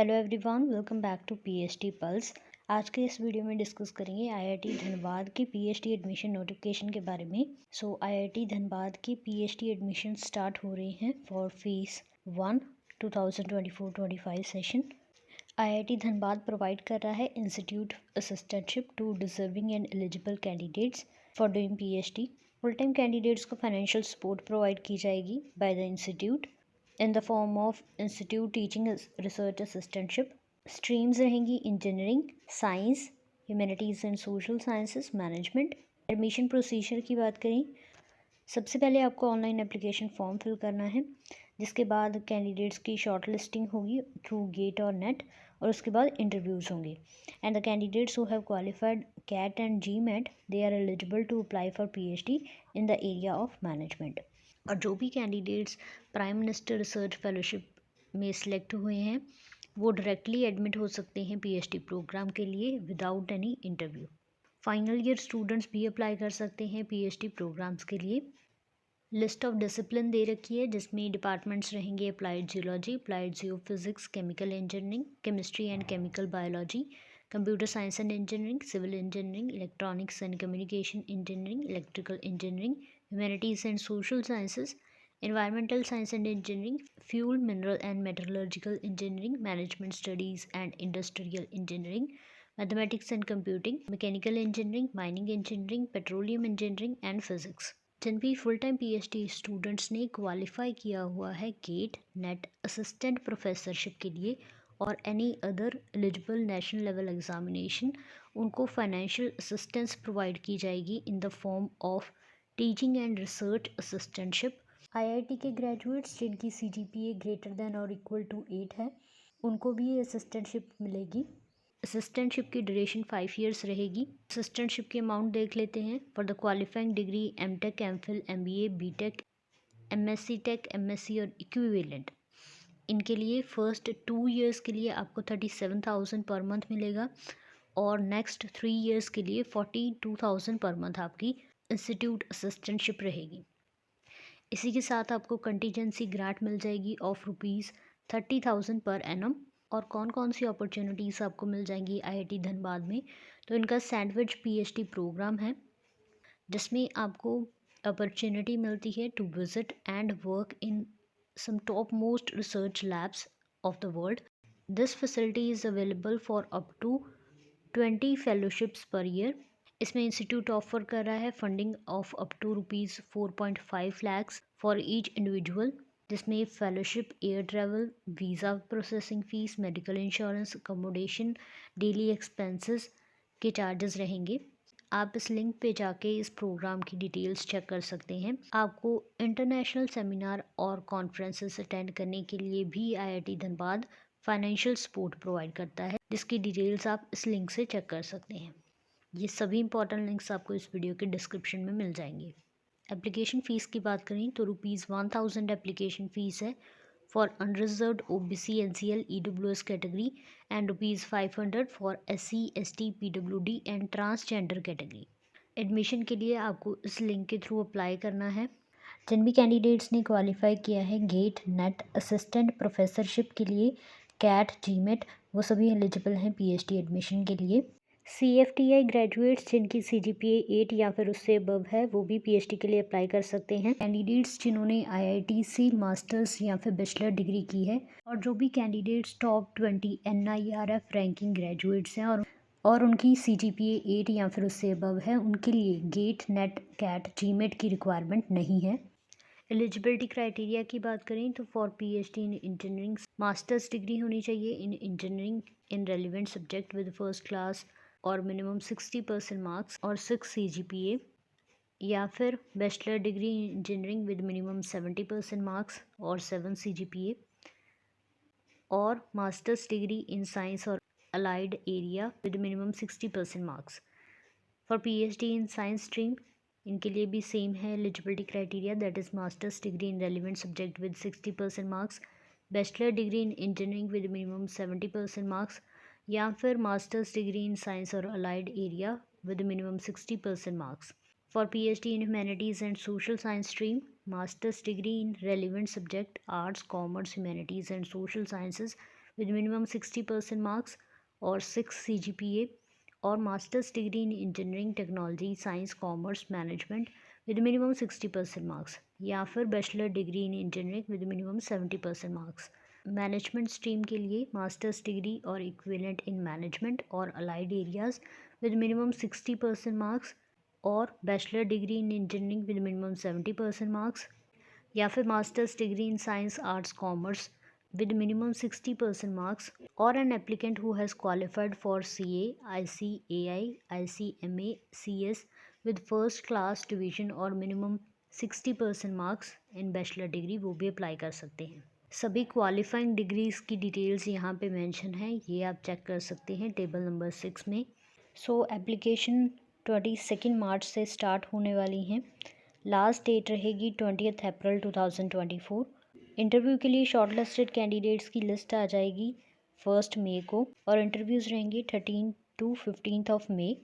Hello everyone, welcome back to PhD pulse. आज के इस वीडियो में डिस्कस करेंगे आईआईटी धनबाद की पीएचडी एडमिशन नोटिफिकेशन के बारे में। आईआईटी धनबाद की पीएचडी एडमिशन स्टार्ट हो रही हैं for phase 1 2024-25 session. IIT Dhanbad provide कर रहा है institute assistantship to deserving and eligible candidates for doing PhD. Full time candidates को फाइनेंशियल सपोर्ट प्रोवाइड की जाएगी by the institute in the form of institute teaching research assistantship। Streams रहेंगी engineering, science, humanities and social sciences, management. Admission procedure की बात करें, सबसे पहले आपको ऑनलाइन एप्लीकेशन फॉर्म फिल करना है, जिसके बाद कैंडिडेट्स की शॉर्ट लिस्टिंग होगी थ्रू गेट और नेट, और उसके बाद इंटरव्यूज़ होंगे। And the candidates who have qualified CAT and GMAT they are eligible to apply for PhD in the area of management. और जो भी candidates prime minister research fellowship में सिलेक्ट हुए हैं वो डायरेक्टली एडमिट हो सकते हैं पीएचडी प्रोग्राम के लिए without any interview. Final year students भी अप्लाई कर सकते हैं पीएचडी प्रोग्राम्स के लिए। लिस्ट ऑफ डिसिप्लिन दे रखी है, जिसमें डिपार्टमेंट्स रहेंगे applied geology, applied geophysics, chemical engineering, chemistry and chemical biology, computer science and engineering, civil engineering, electronics and communication engineering, electrical engineering, humanities and social sciences, environmental science and engineering, fuel, mineral and metallurgical engineering, management studies and industrial engineering, mathematics and computing, mechanical engineering, mining engineering, petroleum engineering and physics। जिन भी full time PhD students ने qualify किया हुआ है gate net assistant professorship के लिए और any other eligible national level examination, उनको financial assistance provide की जाएगी in the form of teaching and research assistantship. IIT के ग्रेजुएट्स जिनकी सीजीपीए ग्रेटर देन और इक्वल टू 8 है, उनको भी ये असिस्टेंटशिप मिलेगी। असिस्टेंटशिप की ड्यूरेशन 5 ईयर्स रहेगी। असिस्टेंटशिप की अमाउंट देख लेते हैं। For the qualifying degree MTech, MPhil, MBA, BTech, MSc tech, MSc और इक्विवेलेंट, इनके लिए फर्स्ट 2 ईयर्स के लिए आपको 37,000 पर मंथ मिलेगा और नेक्स्ट 3 ईयर्स के लिए 42,000 पर मंथ आपकी इंस्टीट्यूट असिस्टेंटशिप रहेगी। इसी के साथ आपको कंटीजेंसी ग्रांट मिल जाएगी ऑफ ₹30,000 पर एनम। और कौन कौन सी अपॉर्चुनिटीज़ आपको मिल जाएंगी आईआईटी धनबाद में, तो इनका सैंडविच पीएचडी प्रोग्राम है, जिसमें आपको अपॉर्चुनिटी मिलती है to visit and work in some topmost research labs of the world. This facility is available for up to 20 fellowships per year. इसमें इंस्टीट्यूट ऑफर कर रहा है funding of up to ₹4.5 lakhs for each individual, जिसमें fellowship, air travel, visa processing fees, medical insurance, accommodation, daily expenses के charges रहेंगे। आप इस link पे जाके इस प्रोग्राम की डिटेल्स चेक कर सकते हैं। आपको इंटरनेशनल सेमिनार और कॉन्फ्रेंसेस अटेंड करने के लिए भी IIT Dhanbad financial support provide करता है, जिसकी डिटेल्स आप इस लिंक से चेक कर सकते हैं। ये सभी इंपॉर्टेंट लिंक्स आपको इस वीडियो के डिस्क्रिप्शन में मिल जाएंगे। एप्लीकेशन फ़ीस की बात करें तो ₹1000 एप्लीकेशन फ़ीस है for unreserved OBC, NCL, EWS category and ₹500 for SC, ST, PWD and transgender category। Admission के लिए आपको इस लिंक के थ्रू अप्लाई करना है। जिन भी कैंडिडेट्स ने क्वालिफाई किया है गेट नेट असिस्टेंट प्रोफेसरशिप के लिए, कैट जीमेट, वो सभी एलिजिबल हैं पीएचडी एडमिशन के लिए। CFTI ग्रेजुएट्स जिनकी CGPA 8 या फिर उससे अबव है, वो भी पीएचडी के लिए अप्लाई कर सकते हैं। कैंडिडेट्स जिन्होंने आईआईटी से मास्टर्स या फिर बैचलर डिग्री की है, और जो भी candidates top 20 NIRF ranking graduates हैं और उनकी CGPA 8 या फिर उससे अबव है, उनके लिए गेट नेट कैट जीमेट की रिक्वायरमेंट नहीं है। एलिजिबिलिटी क्राइटेरिया की बात करें तो for PhD in engineering masters degree होनी चाहिए इन engineering in relevant subject with first class और मिनिमम 60% मार्क्स और 6 CGPA, या फिर bachelor degree in engineering with minimum 70% marks और 7 CGPA, और मास्टर्स डिग्री इन साइंस और allied area with minimum 60% marks. For PhD in science stream, इनके लिए भी सेम है eligibility criteria, that is masters degree in relevant subject with 60% marks, bachelor degree in engineering with minimum 70% marks, या फिर masters degree in science और allied area with minimum 60% marks. For PhD in humanities and social science stream, masters degree in relevant subject arts, commerce, humanities and social sciences with minimum 60% marks or 6 CGPA, or master's degree in engineering, technology, science, commerce, management with minimum 60% marks, या फिर bachelor degree in engineering with minimum 70% marks. Management stream के लिए masters degree और equivalent in management और allied areas with minimum 60% marks, और bachelor degree in engineering with minimum 70% marks, या फिर masters degree in science, arts, commerce with minimum 60% marks, or an applicant who has qualified for CA, ICAI, ICMA, CS with first class division और minimum 60% marks in bachelor degree वो भी apply कर सकते हैं। सभी qualifying degrees की details यहाँ पे मेंशन है, ये आप चेक कर सकते हैं टेबल नंबर 6 में। सो एप्लीकेशन 22 मार्च से स्टार्ट होने वाली हैं। लास्ट डेट रहेगी 20 अप्रैल 2024। इंटरव्यू के लिए शॉर्टलिस्टेड कैंडिडेट्स की लिस्ट आ जाएगी 1 मई को, और इंटरव्यूज़ रहेंगे 13 to 15 मई।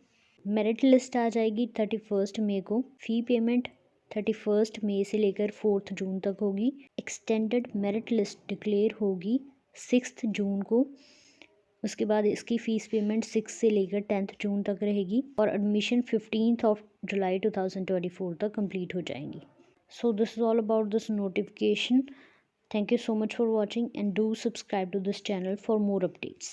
मेरिट लिस्ट आ जाएगी 31 मई को। फ़ी पेमेंट 31 मई से लेकर 4 जून तक होगी। एक्सटेंडेड मेरिट लिस्ट डिक्लेयर होगी 6 जून को। उसके बाद इसकी फ़ीस पेमेंट 6 से लेकर 10 जून तक रहेगी, और एडमिशन 15 जुलाई 2024 तक कंप्लीट हो जाएंगी। So this is all about this notification. Thank you so much for watching, and do subscribe to this channel for more updates.